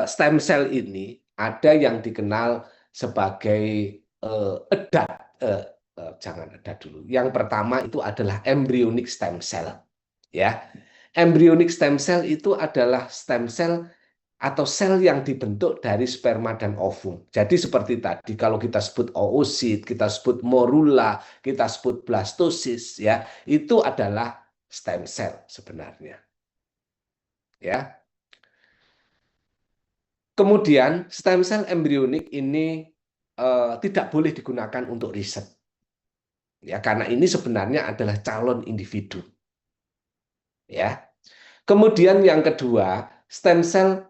stem cell ini ada yang dikenal sebagai edat. Jangan edat dulu. Yang pertama itu adalah embryonic stem cell. Ya, embryonic stem cell itu adalah stem cell atau sel yang dibentuk dari sperma dan ovum. Jadi seperti tadi kalau kita sebut oosit, kita sebut morula, kita sebut blastosis, ya itu adalah stem cell sebenarnya. Ya. Kemudian stem cell embrionik ini tidak boleh digunakan untuk riset. Ya, karena ini sebenarnya adalah calon individu. Ya. Kemudian yang kedua, stem cell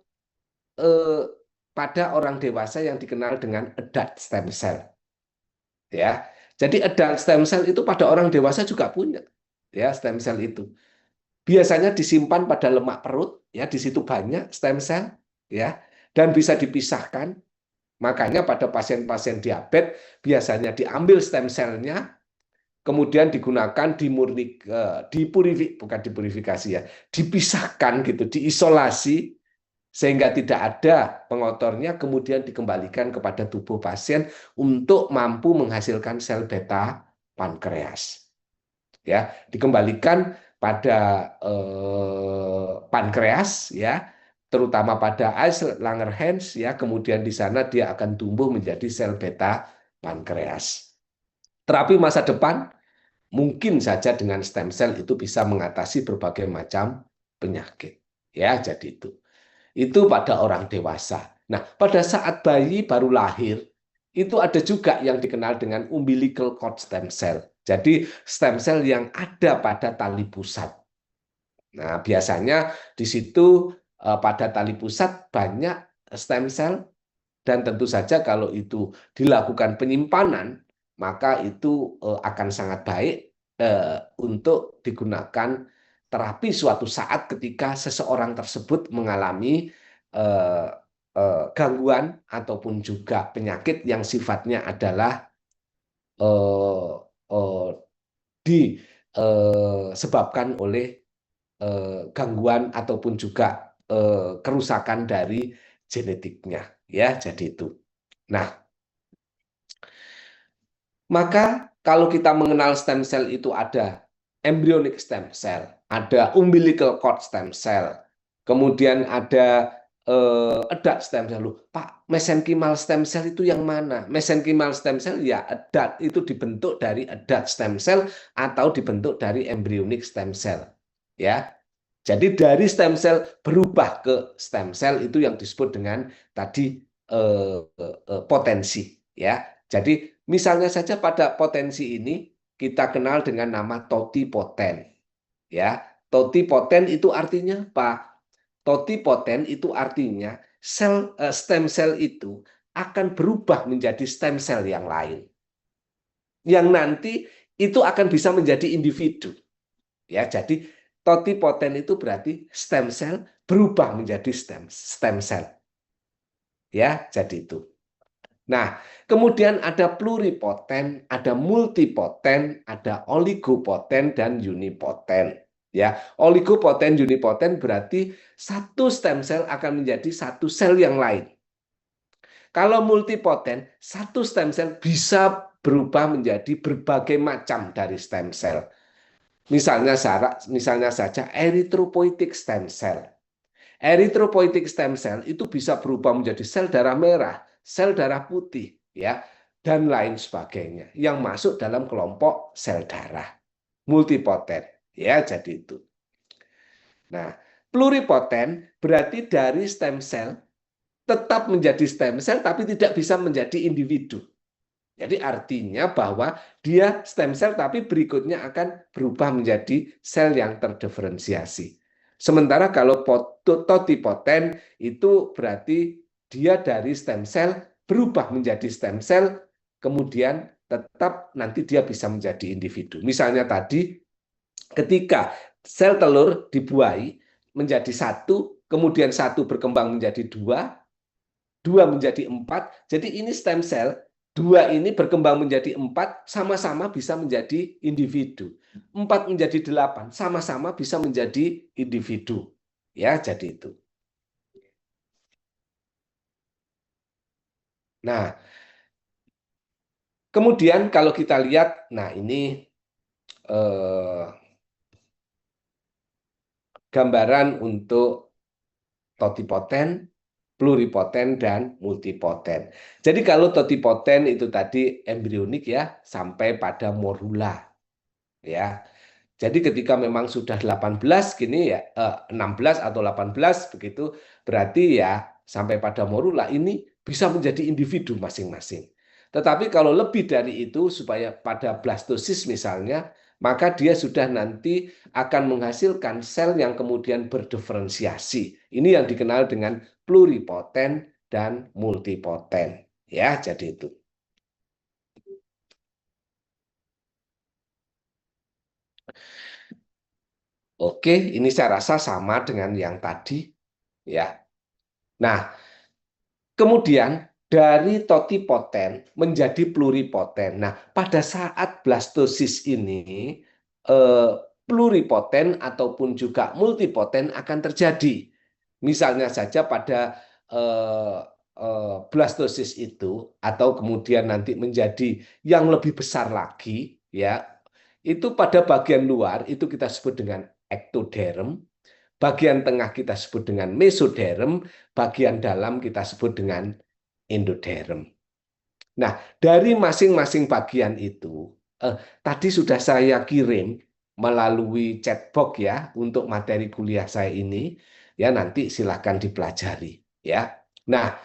pada orang dewasa yang dikenal dengan adult stem cell. Ya. Jadi adult stem cell itu pada orang dewasa juga punya. Ya, stem cell itu. Biasanya disimpan pada lemak perut, ya di situ banyak stem cell, ya, dan bisa dipisahkan. Makanya pada pasien-pasien diabetes biasanya diambil stem cell-nya, kemudian digunakan bukan dipurifikasi ya, dipisahkan gitu, diisolasi sehingga tidak ada pengotornya, kemudian dikembalikan kepada tubuh pasien untuk mampu menghasilkan sel beta pankreas. Ya, dikembalikan pada pankreas ya, terutama pada Langerhans ya, kemudian di sana dia akan tumbuh menjadi sel beta pankreas. Terapi masa depan mungkin saja dengan stem cell itu bisa mengatasi berbagai macam penyakit. Ya, jadi itu. Itu pada orang dewasa. Nah, pada saat bayi baru lahir, itu ada juga yang dikenal dengan umbilical cord stem cell. Jadi stem cell yang ada pada tali pusat. Nah, biasanya di situ pada tali pusat banyak stem cell dan tentu saja kalau itu dilakukan penyimpanan, maka itu akan sangat baik untuk digunakan terapi suatu saat ketika seseorang tersebut mengalami gangguan ataupun juga penyakit yang sifatnya adalah eh, eh, disebabkan oleh gangguan ataupun juga kerusakan dari genetiknya, ya. Jadi itu. Nah, maka kalau kita mengenal stem cell itu ada embryonic stem cell, ada umbilical cord stem cell, kemudian ada adult stem cell. Pak, mesenchymal stem cell itu yang mana? Mesenchymal stem cell ya adult, itu dibentuk dari adult stem cell atau dibentuk dari embryonic stem cell. Ya. Jadi dari stem cell berubah ke stem cell itu yang disebut dengan tadi potensi. Ya. Jadi misalnya saja pada potensi ini kita kenal dengan nama totipoten. Ya, totipoten itu artinya apa? Totipoten itu artinya stem cell itu akan berubah menjadi stem cell yang lain. Yang nanti itu akan bisa menjadi individu. Ya, jadi totipoten itu berarti stem cell berubah menjadi stem cell. Ya, jadi itu. Nah, kemudian ada pluripoten, ada multipoten, ada oligopoten dan unipoten. Ya, oligopoten, unipoten berarti satu stem cell akan menjadi satu sel yang lain. Kalau multipoten, satu stem cell bisa berubah menjadi berbagai macam dari stem cell. Misalnya saja erythropoietic stem cell. Erythropoietic stem cell itu bisa berubah menjadi sel darah merah, sel darah putih, ya, dan lain sebagainya yang masuk dalam kelompok sel darah multipoten, ya, jadi itu. Nah, pluripoten berarti dari stem cell tetap menjadi stem cell tapi tidak bisa menjadi individu. Jadi artinya bahwa dia stem cell tapi berikutnya akan berubah menjadi sel yang terdiferensiasi. Sementara kalau totipoten itu berarti dia dari stem cell berubah menjadi stem cell, kemudian tetap nanti dia bisa menjadi individu. Misalnya tadi ketika sel telur dibuahi menjadi satu, kemudian satu berkembang menjadi dua, dua menjadi empat, jadi ini stem cell, dua ini berkembang menjadi empat, sama-sama bisa menjadi individu. Empat menjadi delapan, sama-sama bisa menjadi individu. Ya, jadi itu. Nah, kemudian kalau kita lihat, nah ini eh, gambaran untuk totipoten, pluripoten, dan multipoten. Jadi kalau totipoten itu tadi embrionik ya, sampai pada morula ya. Jadi ketika memang sudah 18 gini ya, 16 atau 18 begitu, berarti ya sampai pada morula ini bisa menjadi individu masing-masing. Tetapi kalau lebih dari itu supaya pada blastosis misalnya, maka dia sudah nanti akan menghasilkan sel yang kemudian berdiferensiasi. Ini yang dikenal dengan pluripoten dan multipoten. Ya, jadi itu. Oke, ini saya rasa sama dengan yang tadi ya. Nah, kemudian dari totipoten menjadi pluripoten. Nah, pada saat blastosis ini pluripoten ataupun juga multipoten akan terjadi. Misalnya saja pada eh, blastosis itu atau kemudian nanti menjadi yang lebih besar lagi ya. Itu pada bagian luar itu kita sebut dengan ektoderm, bagian tengah kita sebut dengan mesoderm, bagian dalam kita sebut dengan endoderm. Nah, dari masing-masing bagian itu, tadi sudah saya kirim melalui chatbox ya untuk materi kuliah saya ini, ya nanti silahkan dipelajari ya. Nah,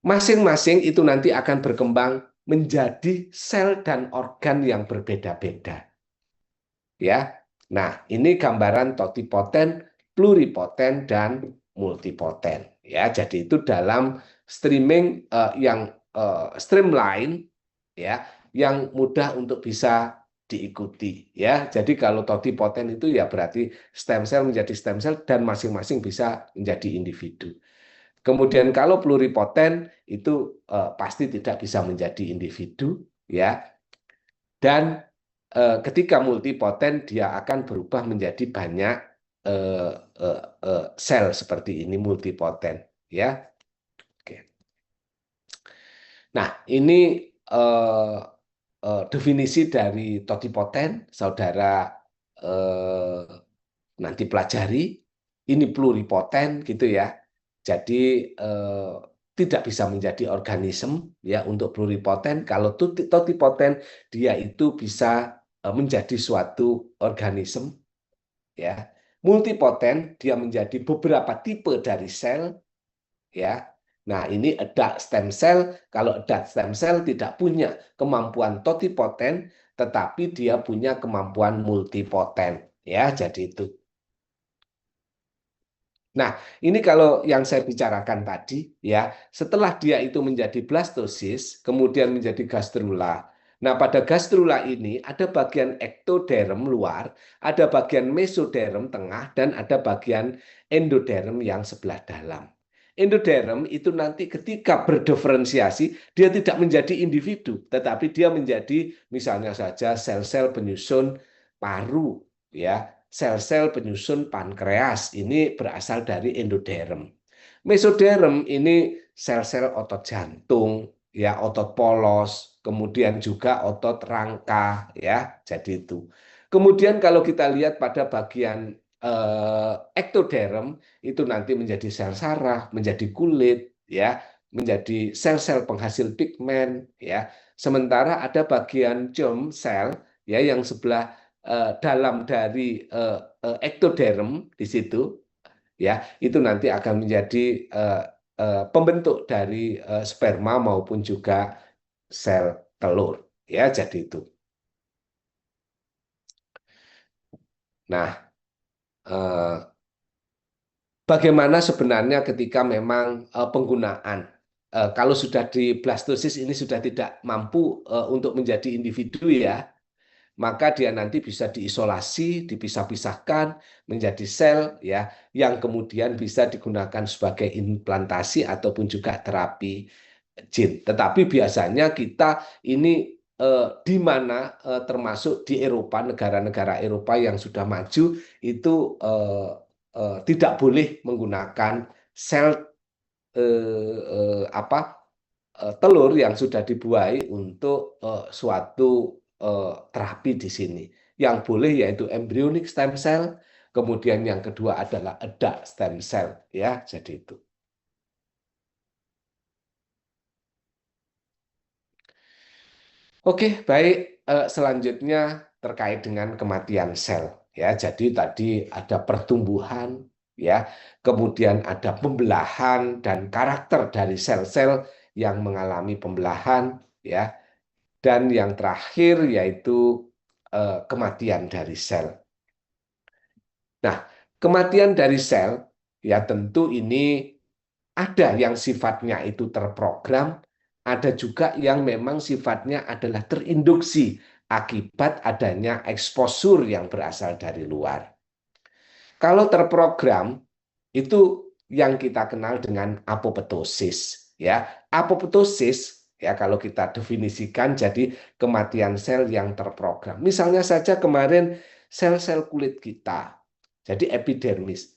masing-masing itu nanti akan berkembang menjadi sel dan organ yang berbeda-beda ya. Nah, ini gambaran totipoten, pluripoten dan multipoten ya. Jadi itu dalam streaming yang streamline ya, yang mudah untuk bisa diikuti ya. Jadi kalau totipoten itu ya berarti stem cell menjadi stem cell dan masing-masing bisa menjadi individu. Kemudian kalau pluripoten itu pasti tidak bisa menjadi individu ya, dan ketika multipoten dia akan berubah menjadi banyak eh, sel seperti ini multipoten ya. Oke. Nah, ini eh, definisi dari totipoten, saudara eh, nanti pelajari. Ini pluripoten gitu ya. Jadi tidak bisa menjadi organisme ya untuk pluripoten. Kalau totipoten dia itu bisa menjadi suatu organisme ya. Multipoten dia menjadi beberapa tipe dari sel ya. Nah, ini adult stem cell. Kalau adult stem cell tidak punya kemampuan totipoten, tetapi dia punya kemampuan multipoten ya. Jadi itu. Nah, ini kalau yang saya bicarakan tadi, ya, setelah dia itu menjadi blastosis, kemudian menjadi gastrula. Nah, pada gastrula ini ada bagian ektoderm luar, ada bagian mesoderm tengah, dan ada bagian endoderm yang sebelah dalam. Endoderm itu nanti ketika berdiferensiasi, dia tidak menjadi individu, tetapi dia menjadi misalnya saja sel-sel penyusun paru, ya, sel-sel penyusun pankreas ini berasal dari endoderm. Mesoderm ini sel-sel otot jantung, ya otot polos, kemudian juga otot rangka, ya. Jadi itu. Kemudian kalau kita lihat pada bagian ektoderm itu nanti menjadi sel saraf, menjadi kulit, ya, menjadi sel-sel penghasil pigmen, ya. Sementara ada bagian germ sel, ya, yang sebelah dalam dari ektoderm di situ ya itu nanti akan menjadi pembentuk dari sperma maupun juga sel telur ya jadi itu. Nah, eh, bagaimana sebenarnya ketika memang penggunaan kalau sudah di blastosis ini sudah tidak mampu untuk menjadi individu ya, maka dia nanti bisa diisolasi, dipisah-pisahkan menjadi sel ya yang kemudian bisa digunakan sebagai implantasi ataupun juga terapi jin. Tetapi biasanya kita ini di mana termasuk di Eropa, negara-negara Eropa yang sudah maju itu tidak boleh menggunakan sel apa telur yang sudah dibuai untuk suatu terapi di sini. Yang boleh yaitu embryonic stem cell, kemudian yang kedua adalah adult stem cell, ya. Jadi itu. Oke, baik. Selanjutnya terkait dengan kematian sel, ya. Jadi tadi ada pertumbuhan, ya, kemudian ada pembelahan dan karakter dari sel-sel yang mengalami pembelahan, ya, dan yang terakhir yaitu kematian dari sel. Nah, kematian dari sel, ya tentu ini ada yang sifatnya itu terprogram, ada juga yang memang sifatnya adalah terinduksi akibat adanya eksposur yang berasal dari luar. Kalau terprogram, itu yang kita kenal dengan apoptosis. Ya, apoptosis ya kalau kita definisikan jadi kematian sel yang terprogram. Misalnya saja kemarin sel-sel kulit kita, jadi epidermis.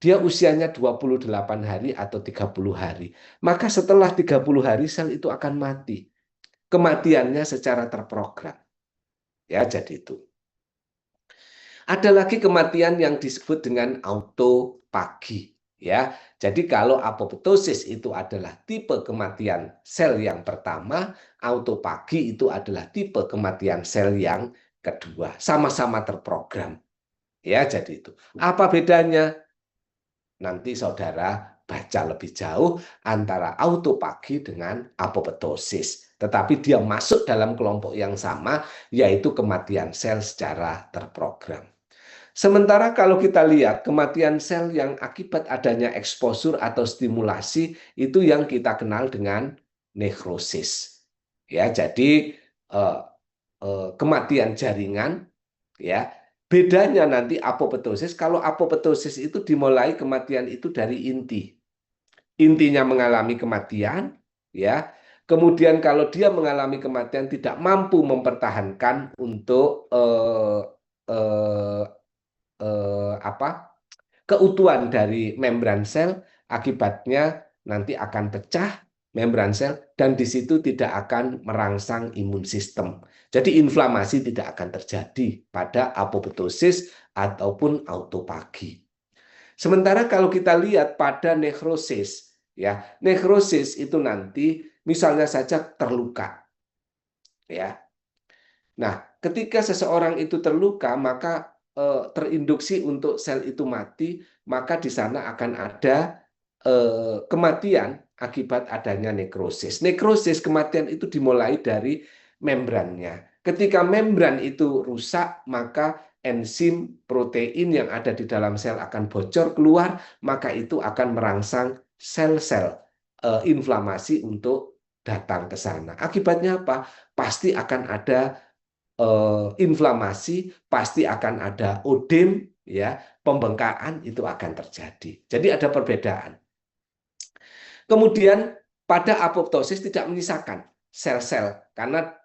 Dia usianya 28 hari atau 30 hari. Maka setelah 30 hari sel itu akan mati. Kematiannya secara terprogram. Ya, jadi itu. Ada lagi kematian yang disebut dengan autopagi. Ya, jadi kalau apoptosis itu adalah tipe kematian sel yang pertama, autopagi itu adalah tipe kematian sel yang kedua. Sama-sama terprogram. Ya, jadi itu. Apa bedanya? Nanti saudara baca lebih jauh antara autopagi dengan apoptosis. Tetapi dia masuk dalam kelompok yang sama, yaitu kematian sel secara terprogram. Sementara kalau kita lihat kematian sel yang akibat adanya eksposur atau stimulasi, itu yang kita kenal dengan nekrosis. Ya, jadi kematian jaringan, ya. Bedanya nanti apoptosis, kalau apoptosis itu dimulai kematian itu dari inti. Intinya mengalami kematian, ya. Kemudian kalau dia mengalami kematian tidak mampu mempertahankan untuk eh, apa keutuhan dari membran sel, akibatnya nanti akan pecah membran sel dan di situ tidak akan merangsang imun sistem. Jadi inflamasi tidak akan terjadi pada apoptosis ataupun autopagi. Sementara kalau kita lihat pada nekrosis, ya, nekrosis itu nanti misalnya saja terluka, ya. Nah, ketika seseorang itu terluka, maka terinduksi untuk sel itu mati, maka di sana akan ada kematian akibat adanya nekrosis. Nekrosis, kematian itu dimulai dari membrannya. Ketika membran itu rusak, maka enzim protein yang ada di dalam sel akan bocor keluar, maka itu akan merangsang sel-sel inflamasi untuk datang ke sana. Akibatnya apa? Pasti akan ada inflamasi, pasti akan ada odem, ya, pembengkakan itu akan terjadi. Jadi ada perbedaan. Kemudian pada apoptosis tidak menyisakan sel-sel karena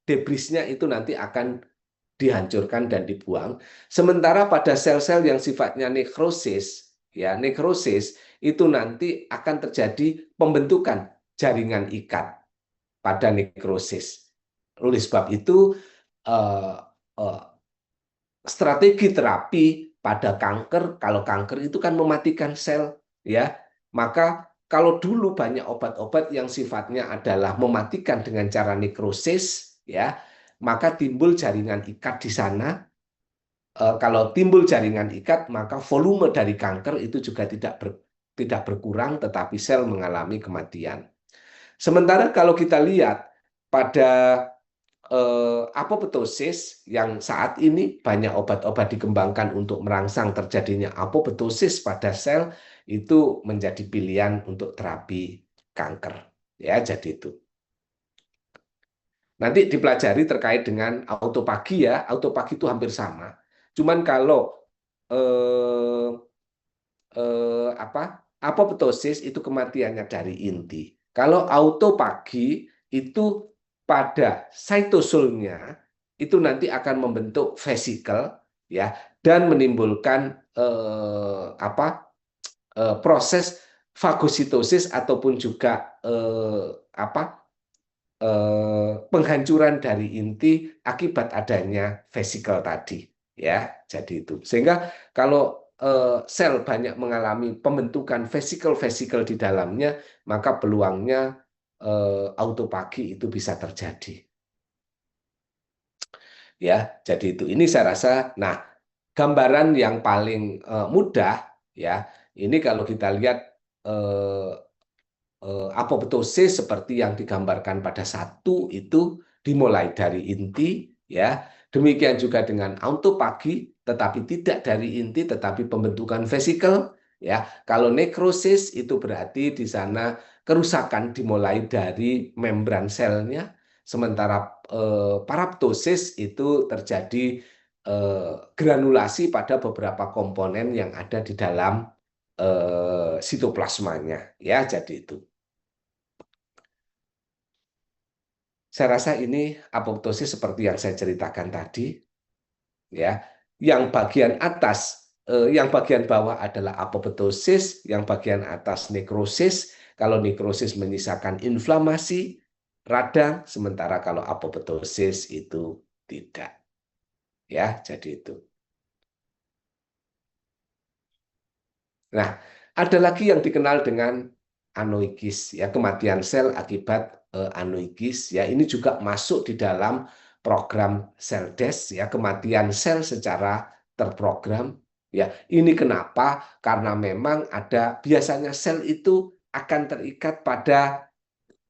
debrisnya itu nanti akan dihancurkan dan dibuang. Sementara pada sel-sel yang sifatnya nekrosis, ya, nekrosis itu nanti akan terjadi pembentukan jaringan ikat pada nekrosis. Oleh sebab itu eh, eh, strategi terapi pada kanker, kalau kanker itu kan mematikan sel, ya. Maka kalau dulu banyak obat-obat yang sifatnya adalah mematikan dengan cara nekrosis, ya, maka timbul jaringan ikat di sana. Kalau timbul jaringan ikat, maka volume dari kanker itu juga tidak berkurang, tetapi sel mengalami kematian. Sementara kalau kita lihat pada apoptosis yang saat ini banyak obat-obat dikembangkan untuk merangsang terjadinya apoptosis pada sel, itu menjadi pilihan untuk terapi kanker. Ya, jadi itu. Nanti dipelajari terkait dengan autopagi, ya. Autopagi itu hampir sama. Cuman kalau eh, apoptosis itu kematiannya dari inti. Kalau autopagi itu pada cytosolnya itu nanti akan membentuk vesikel, ya, dan menimbulkan proses fagositosis ataupun juga penghancuran dari inti akibat adanya vesikel tadi, ya. Jadi itu. Sehingga kalau sel banyak mengalami pembentukan vesikel-vesikel di dalamnya, maka peluangnya autofagi itu bisa terjadi. Ya, jadi itu. Ini saya rasa, nah, gambaran yang paling mudah, ya, ini kalau kita lihat apoptosis seperti yang digambarkan pada satu itu dimulai dari inti, ya. Demikian juga dengan autofagi, tetapi tidak dari inti, tetapi pembentukan vesikel, ya. Kalau nekrosis itu berarti di sana kerusakan dimulai dari membran selnya, sementara paraptosis itu terjadi granulasi pada beberapa komponen yang ada di dalam sitoplasmanya, ya. Jadi itu. Saya rasa ini apoptosis seperti yang saya ceritakan tadi, ya. Yang bagian atas, yang bagian bawah adalah apoptosis, yang bagian atas nekrosis. Kalau nekrosis menyisakan inflamasi, radang, sementara kalau apoptosis itu tidak. Ya, jadi itu. Nah, ada lagi yang dikenal dengan anoikis, ya, kematian sel akibat anoikis, ya. Ini juga masuk di dalam program sel death, ya, kematian sel secara terprogram, ya. Ini kenapa? Karena memang ada biasanya sel itu akan terikat pada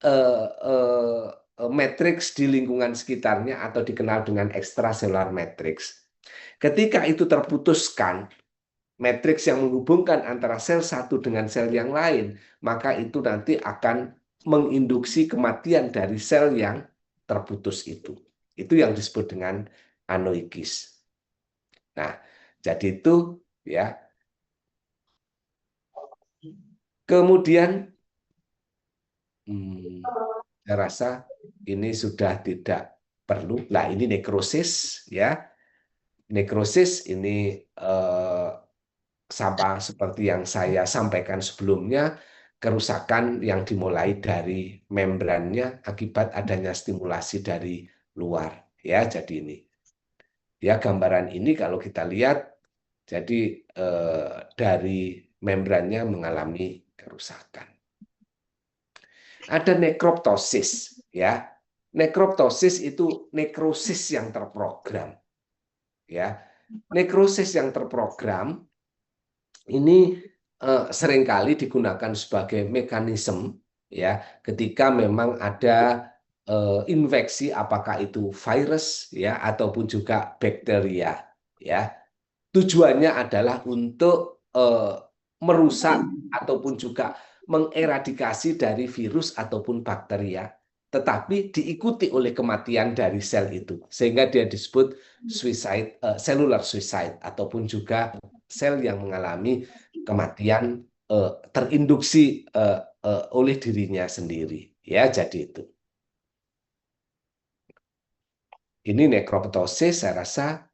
eh, eh, matriks di lingkungan sekitarnya atau dikenal dengan extracellular matrix. Ketika itu terputuskan matriks yang menghubungkan antara sel satu dengan sel yang lain, maka itu nanti akan menginduksi kematian dari sel yang terputus itu. Itu yang disebut dengan anoikis. Nah, jadi itu, ya. Kemudian saya rasa ini sudah tidak perlu. Nah, ini nekrosis, ya. Nekrosis ini sama seperti yang saya sampaikan sebelumnya, kerusakan yang dimulai dari membrannya akibat adanya stimulasi dari luar. Ya, jadi ini. Ya, gambaran ini kalau kita lihat, jadi dari membrannya mengalami kerusakan. Ada nekroptosis, ya. Nekroptosis itu nekrosis yang terprogram, ya. Nekrosis yang terprogram ini seringkali digunakan sebagai mekanisme, ya, ketika memang ada infeksi, apakah itu virus, ya, ataupun juga bakteria, ya. Tujuannya adalah untuk merusak ataupun juga mengeradikasi dari virus ataupun bakteria, tetapi diikuti oleh kematian dari sel itu, sehingga dia disebut suicide, cellular suicide, ataupun juga sel yang mengalami kematian terinduksi oleh dirinya sendiri. Ya, jadi itu. Ini nekroptosis, saya rasa.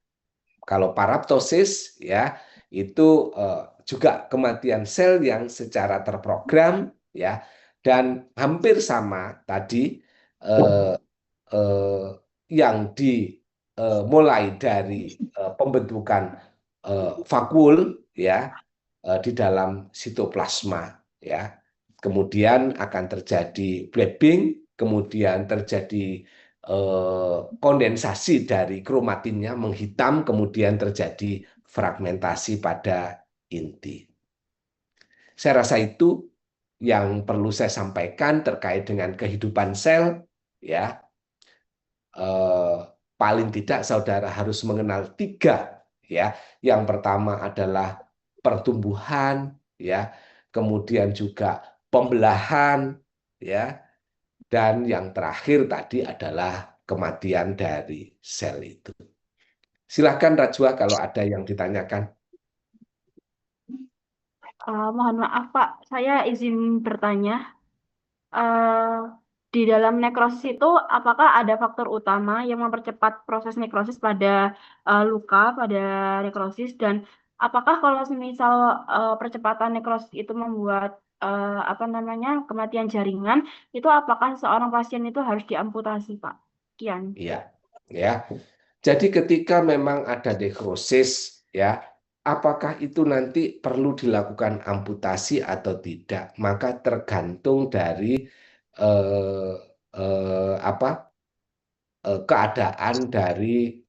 Kalau paraptosis, ya, itu juga kematian sel yang secara terprogram, ya, dan hampir sama tadi eh, eh, yang dimulai dari pembentukan vakul, ya, di dalam sitoplasma, ya. Kemudian akan terjadi blebbing, kemudian terjadi kondensasi dari kromatinnya menghitam, kemudian terjadi fragmentasi pada inti. Saya rasa itu yang perlu saya sampaikan terkait dengan kehidupan sel, ya. Paling tidak saudara harus mengenal tiga, ya. Yang pertama adalah pertumbuhan, ya, kemudian juga pembelahan, ya, dan yang terakhir tadi adalah kematian dari sel itu. Silahkan Rajwa kalau ada yang ditanyakan. Mohon maaf Pak, saya izin bertanya. eh, di dalam nekrosis itu, apakah ada faktor utama yang mempercepat proses nekrosis pada luka, pada nekrosis, dan apakah kalau misal percepatan nekrosis itu membuat apa namanya kematian jaringan, itu apakah seorang pasien itu harus diamputasi, Pak? Kian. Ya, ya. Jadi ketika memang ada nekrosis, ya, apakah itu nanti perlu dilakukan amputasi atau tidak? Maka tergantung dari eh, apa keadaan dari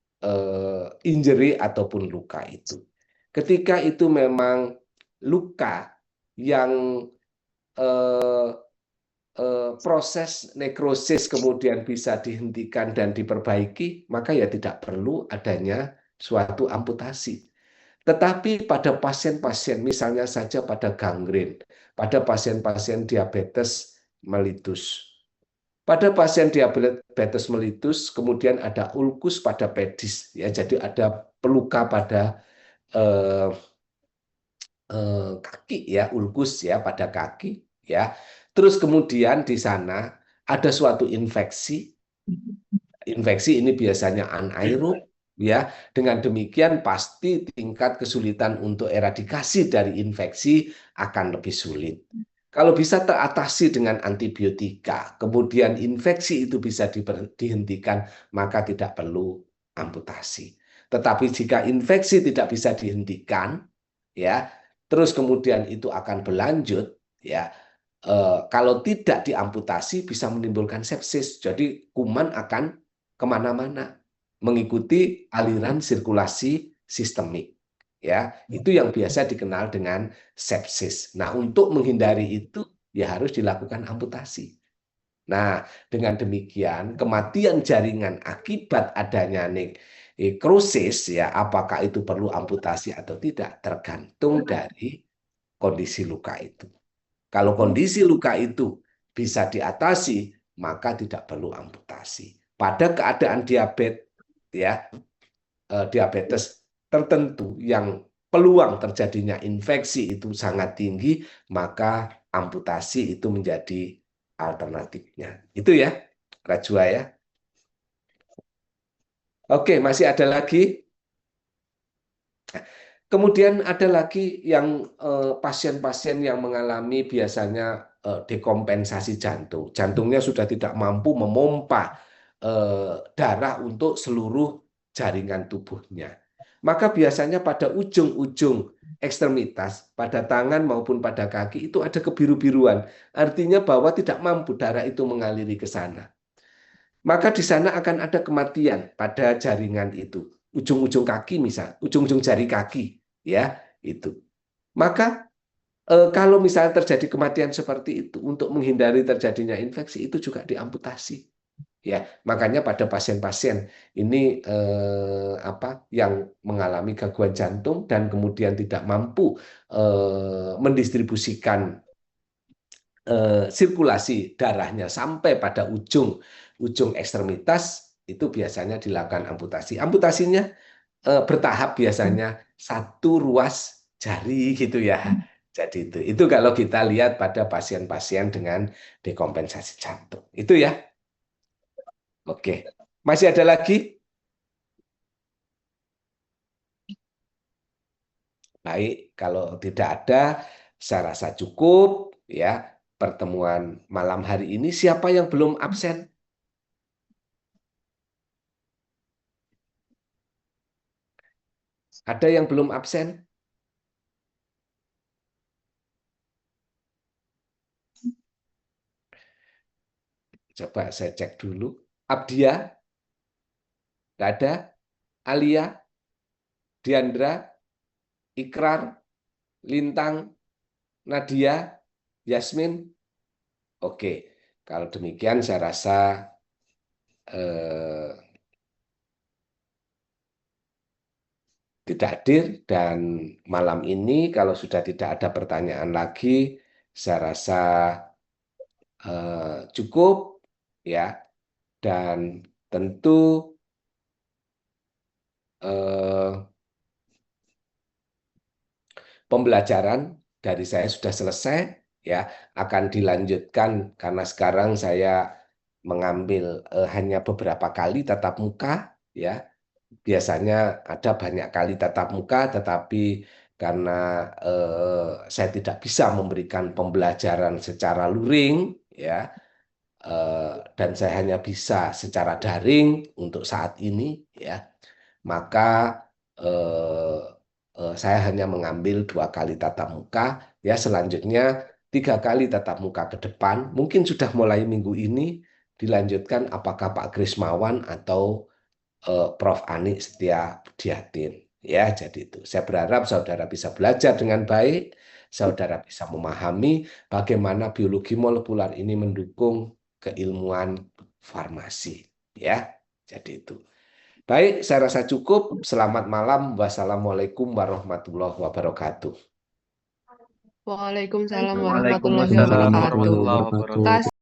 injury ataupun luka itu. Ketika itu memang luka yang eh, proses nekrosis kemudian bisa dihentikan dan diperbaiki, maka ya tidak perlu adanya suatu amputasi. Tetapi pada pasien-pasien, misalnya saja pada gangren, pada pasien-pasien diabetes mellitus. Pada pasien diabetes mellitus, kemudian ada ulkus pada pedis, ya, jadi ada peluka pada eh, kaki, ya, ulkus ya pada kaki, ya. Terus kemudian di sana ada suatu infeksi. Infeksi ini biasanya anaerob, ya. Dengan demikian pasti tingkat kesulitan untuk eradikasi dari infeksi akan lebih sulit. Kalau bisa teratasi dengan antibiotika, kemudian infeksi itu bisa dihentikan, maka tidak perlu amputasi. Tetapi jika infeksi tidak bisa dihentikan, ya, terus kemudian itu akan berlanjut, ya, kalau tidak diamputasi bisa menimbulkan sepsis. Jadi kuman akan kemana-mana mengikuti aliran sirkulasi sistemik. Ya, itu yang biasa dikenal dengan sepsis. Nah, untuk menghindari itu ya harus dilakukan amputasi. Nah, dengan demikian kematian jaringan akibat adanya nekrosis, ya, apakah itu perlu amputasi atau tidak tergantung dari kondisi luka itu. Kalau kondisi luka itu bisa diatasi, maka tidak perlu amputasi. Pada keadaan diabetes, ya, diabetes tertentu yang peluang terjadinya infeksi itu sangat tinggi, maka amputasi itu menjadi alternatifnya. Itu ya, Rajwa ya. Oke, masih ada lagi. Kemudian ada lagi yang pasien-pasien yang mengalami biasanya dekompensasi jantung. Jantungnya sudah tidak mampu memompa darah untuk seluruh jaringan tubuhnya. Maka biasanya pada ujung-ujung ekstremitas, pada tangan maupun pada kaki itu ada kebiru-biruan. Artinya bahwa tidak mampu darah itu mengaliri ke sana. Maka di sana akan ada kematian pada jaringan itu. Ujung-ujung kaki misal, ujung-ujung jari kaki, ya, itu. Maka kalau misalnya terjadi kematian seperti itu, untuk menghindari terjadinya infeksi itu juga diamputasi. Ya, makanya pada pasien-pasien ini yang mengalami gangguan jantung dan kemudian tidak mampu mendistribusikan sirkulasi darahnya sampai pada ujung ujung ekstremitas itu biasanya dilakukan amputasi. Amputasinya bertahap biasanya satu ruas jari gitu ya. Jadi itu kalau kita lihat pada pasien-pasien dengan dekompensasi jantung. Itu ya. Oke. Masih ada lagi? Baik, kalau tidak ada, saya rasa cukup ya pertemuan malam hari ini. Siapa yang belum absen? Ada yang belum absen? Coba saya cek dulu. Abdia, tidak ada. Alia, Diandra, Ikrar, Lintang, Nadia, Yasmin. Oke, kalau demikian saya rasa eh, tidak hadir dan malam ini kalau sudah tidak ada pertanyaan lagi, saya rasa cukup ya dan tentu eh, pembelajaran dari saya sudah selesai ya akan dilanjutkan karena sekarang saya mengambil hanya beberapa kali tatap muka ya biasanya ada banyak kali tatap muka tetapi karena saya tidak bisa memberikan pembelajaran secara luring, ya, dan saya hanya bisa secara daring untuk saat ini, ya, maka saya hanya mengambil 2 kali tatap muka, ya, selanjutnya 3 kali tatap muka ke depan, mungkin sudah mulai minggu ini dilanjutkan apakah Pak Krismawan atau Prof. Ani Setia Budiatin. Ya, jadi itu. Saya berharap saudara bisa belajar dengan baik, saudara bisa memahami bagaimana biologi molekular ini mendukung keilmuan farmasi. Ya, jadi itu. Baik, saya rasa cukup. Selamat malam. Wassalamualaikum warahmatullahi wabarakatuh. Waalaikumsalam warahmatullahi Waalaikumsalam wabarakatuh. warahmatullahi wabarakatuh. Kasih